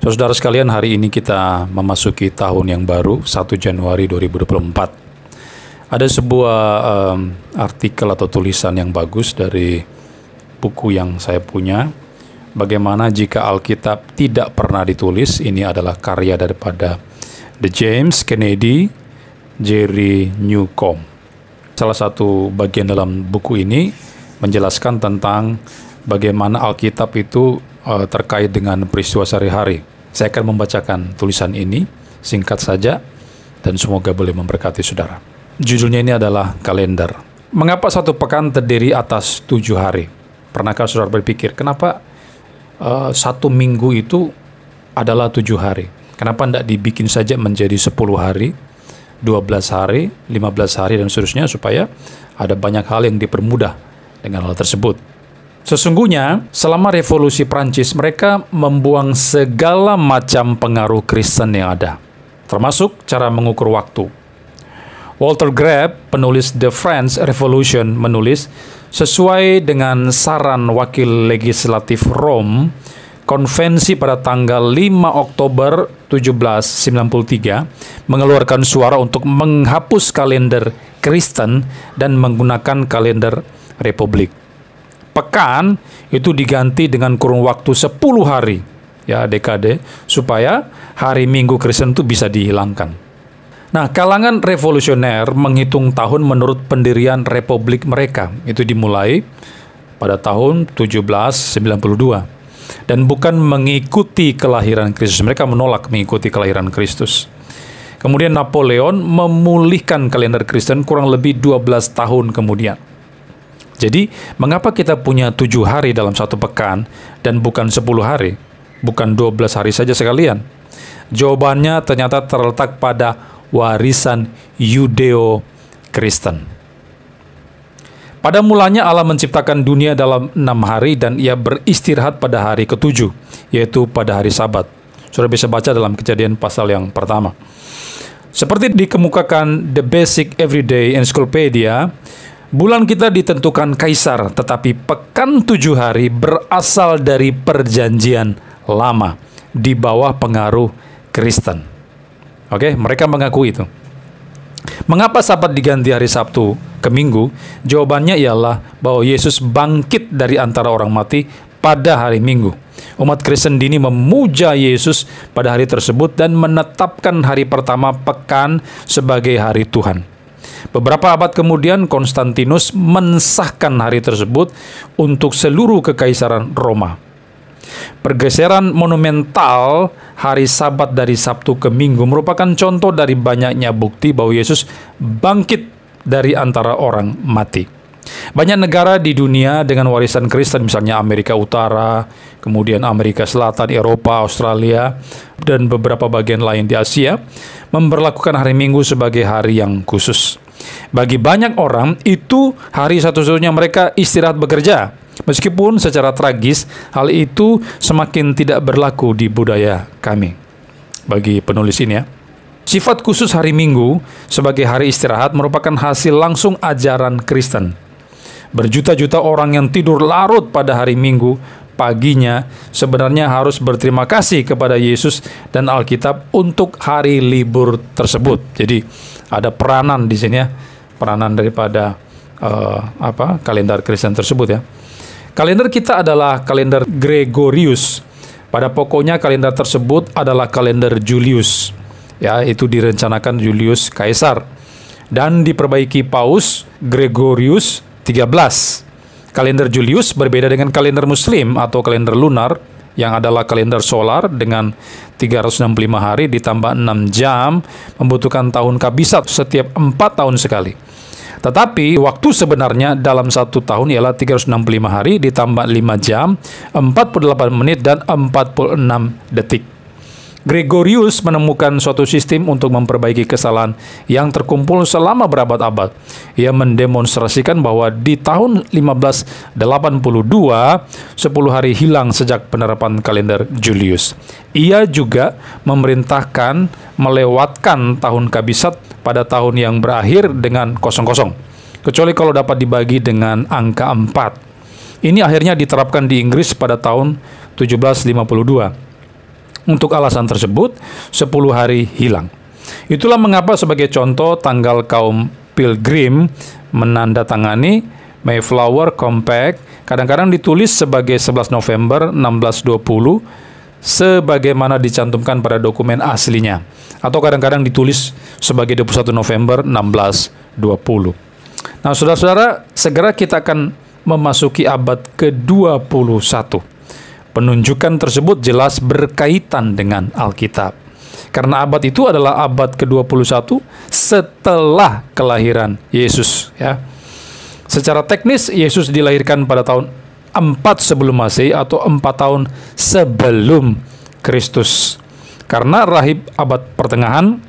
Saudara sekalian, hari ini kita memasuki tahun yang baru, 1 Januari 2024. Ada sebuah artikel atau tulisan yang bagus dari buku yang saya punya. Bagaimana jika Alkitab tidak pernah ditulis? Ini adalah karya daripada The James Kennedy, Jerry Newcomb. Salah satu bagian dalam buku ini menjelaskan tentang bagaimana Alkitab itu terkait dengan peristiwa sehari-hari. Saya akan membacakan tulisan ini, singkat saja, dan semoga boleh memberkati saudara. Judulnya ini adalah kalender. Mengapa satu pekan terdiri atas 7 hari? Pernahkah saudara berpikir, kenapa satu minggu itu adalah 7 hari? Kenapa tidak dibikin saja menjadi 10 hari, 12 hari, 15 hari, dan seterusnya, supaya ada banyak hal yang dipermudah dengan hal tersebut. Sesungguhnya, selama revolusi Prancis, mereka membuang segala macam pengaruh Kristen yang ada, termasuk cara mengukur waktu. Walter Grab, penulis The French Revolution, menulis, sesuai dengan saran Wakil Legislatif Rome, konvensi pada tanggal 5 Oktober 1793 mengeluarkan suara untuk menghapus kalender Kristen dan menggunakan kalender Republik. Pekan itu diganti dengan kurun waktu 10 hari, ya dekade, supaya hari Minggu Kristen itu bisa dihilangkan. Nah, kalangan revolusioner menghitung tahun menurut pendirian republik mereka. Itu dimulai pada tahun 1792. Dan bukan mengikuti kelahiran Kristus. Mereka menolak mengikuti kelahiran Kristus. Kemudian Napoleon memulihkan kalender Kristen kurang lebih 12 tahun kemudian. Jadi, mengapa kita punya 7 hari dalam satu pekan dan bukan 10 hari? Bukan 12 hari saja sekalian? Jawabannya ternyata terletak pada warisan Yudeo-Kristen. Pada mulanya Allah menciptakan dunia dalam 6 hari dan ia beristirahat pada hari ke-7, yaitu pada hari Sabat. Saudara bisa baca dalam Kejadian pasal yang pertama. Seperti dikemukakan The Basic Everyday Encyclopedia, bulan kita ditentukan kaisar, tetapi pekan 7 hari berasal dari perjanjian lama di bawah pengaruh Kristen. Oke, mereka mengakui itu. Mengapa Sabat diganti hari Sabtu ke Minggu? Jawabannya ialah bahwa Yesus bangkit dari antara orang mati pada hari Minggu. Umat Kristen dini memuja Yesus pada hari tersebut dan menetapkan hari pertama pekan sebagai hari Tuhan. Beberapa abad kemudian, Konstantinus mensahkan hari tersebut untuk seluruh kekaisaran Roma. Pergeseran monumental hari Sabat dari Sabtu ke Minggu merupakan contoh dari banyaknya bukti bahwa Yesus bangkit dari antara orang mati. Banyak negara di dunia dengan warisan Kristen, misalnya Amerika Utara, kemudian Amerika Selatan, Eropa, Australia, dan beberapa bagian lain di Asia, memberlakukan hari Minggu sebagai hari yang khusus. Bagi banyak orang, itu hari satu-satunya mereka istirahat bekerja. Meskipun secara tragis, hal itu semakin tidak berlaku di budaya kami. Bagi penulis ini ya. Sifat khusus hari Minggu sebagai hari istirahat merupakan hasil langsung ajaran Kristen. Berjuta-juta orang yang tidur larut pada hari Minggu paginya sebenarnya harus berterima kasih kepada Yesus dan Alkitab untuk hari libur tersebut. Jadi ada peranan di sini ya, peranan daripada kalender Kristen tersebut ya. Kalender kita adalah kalender Gregorius. Pada pokoknya kalender tersebut adalah kalender Julius. Ya, itu direncanakan Julius Kaisar dan diperbaiki Paus Gregorius 13. Kalender Julius berbeda dengan kalender Muslim atau kalender lunar yang adalah kalender solar dengan 365 hari ditambah 6 jam, membutuhkan tahun kabisat setiap 4 tahun sekali. Tetapi waktu sebenarnya dalam satu tahun ialah 365 hari ditambah 5 jam, 48 menit dan 46 detik. Gregorius menemukan suatu sistem untuk memperbaiki kesalahan yang terkumpul selama berabad-abad. Ia mendemonstrasikan bahwa di tahun 1582, 10 hari hilang sejak penerapan kalender Julius. Ia juga memerintahkan melewatkan tahun kabisat pada tahun yang berakhir dengan 00, kecuali kalau dapat dibagi dengan angka 4. Ini akhirnya diterapkan di Inggris pada tahun 1752. Untuk alasan tersebut, 10 hari hilang. Itulah mengapa sebagai contoh tanggal kaum Pilgrim menandatangani Mayflower Compact kadang-kadang ditulis sebagai 11 November 1620 sebagaimana dicantumkan pada dokumen aslinya, atau kadang-kadang ditulis sebagai 21 November 1620. Nah, saudara-saudara, segera kita akan memasuki abad ke-21. Penunjukan tersebut jelas berkaitan dengan Alkitab. Karena abad itu adalah abad ke-21 setelah kelahiran Yesus, ya. Secara teknis, Yesus dilahirkan pada tahun 4 sebelum Masehi atau 4 tahun sebelum Kristus. Karena rahib abad pertengahan,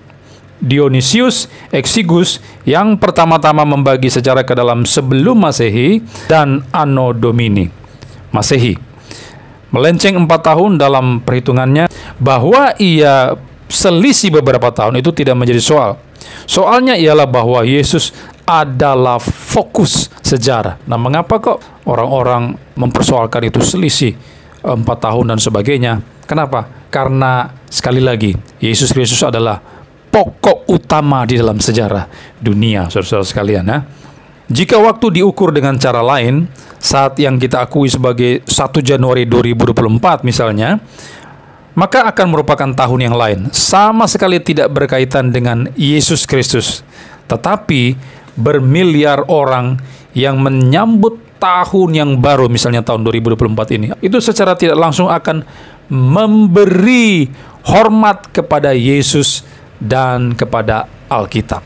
Dionysius Exiguus, yang pertama-tama membagi sejarah ke dalam sebelum Masehi dan Anno Domini Masehi, melenceng 4 tahun dalam perhitungannya. Bahwa ia selisih beberapa tahun itu tidak menjadi soal. Soalnya ialah bahwa Yesus adalah fokus sejarah. Nah, mengapa kok orang-orang mempersoalkan itu selisih 4 tahun dan sebagainya? Kenapa? Karena sekali lagi, Yesus Kristus adalah pokok utama di dalam sejarah dunia, saudara-saudara sekalian, ya. Jika waktu diukur dengan cara lain, saat yang kita akui sebagai 1 Januari 2024 misalnya, maka akan merupakan tahun yang lain, sama sekali tidak berkaitan dengan Yesus Kristus. Tetapi bermiliar orang yang menyambut tahun yang baru, misalnya tahun 2024 ini, itu secara tidak langsung akan memberi hormat kepada Yesus dan kepada Alkitab.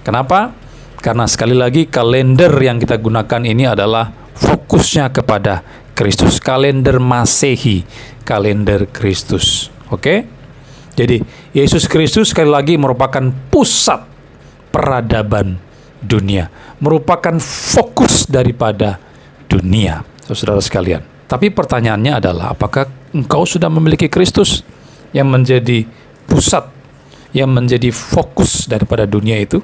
Kenapa? Karena sekali lagi kalender yang kita gunakan ini adalah fokusnya kepada Kristus, kalender Masehi, kalender Kristus. Oke? Jadi Yesus Kristus sekali lagi merupakan pusat peradaban dunia, merupakan fokus daripada dunia, saudara sekalian. Tapi pertanyaannya adalah, apakah engkau sudah memiliki Kristus yang menjadi pusat, yang menjadi fokus daripada dunia itu?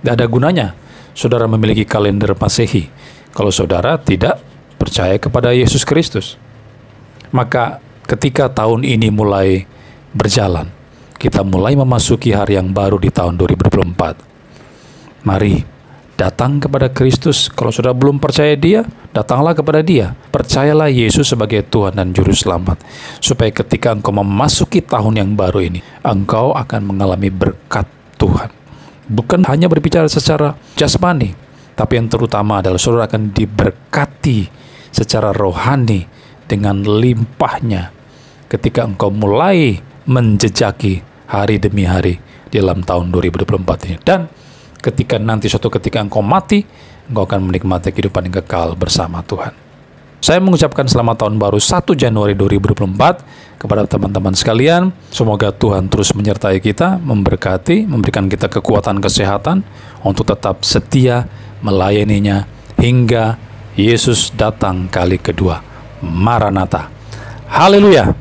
Tidak ada gunanya saudara memiliki kalender Masehi kalau saudara tidak percaya kepada Yesus Kristus. Maka ketika tahun ini mulai berjalan, kita mulai memasuki hari yang baru di tahun 2024. Mari datang kepada Kristus. Kalau sudah belum percaya Dia, datanglah kepada Dia. Percayalah Yesus sebagai Tuhan dan Juru Selamat, supaya ketika engkau memasuki tahun yang baru ini, engkau akan mengalami berkat Tuhan. Bukan hanya berbicara secara jasmani, tapi yang terutama adalah saudara akan diberkati secara rohani dengan limpahnya ketika engkau mulai menjejaki hari demi hari di dalam tahun 2024 ini. Dan ketika nanti suatu ketika engkau mati, engkau akan menikmati kehidupan yang kekal bersama Tuhan. Saya mengucapkan selamat tahun baru 1 Januari 2024 kepada teman-teman sekalian. Semoga Tuhan terus menyertai kita, memberkati, memberikan kita kekuatan kesehatan untuk tetap setia melayaninya hingga Yesus datang kali kedua. Maranatha. Haleluya.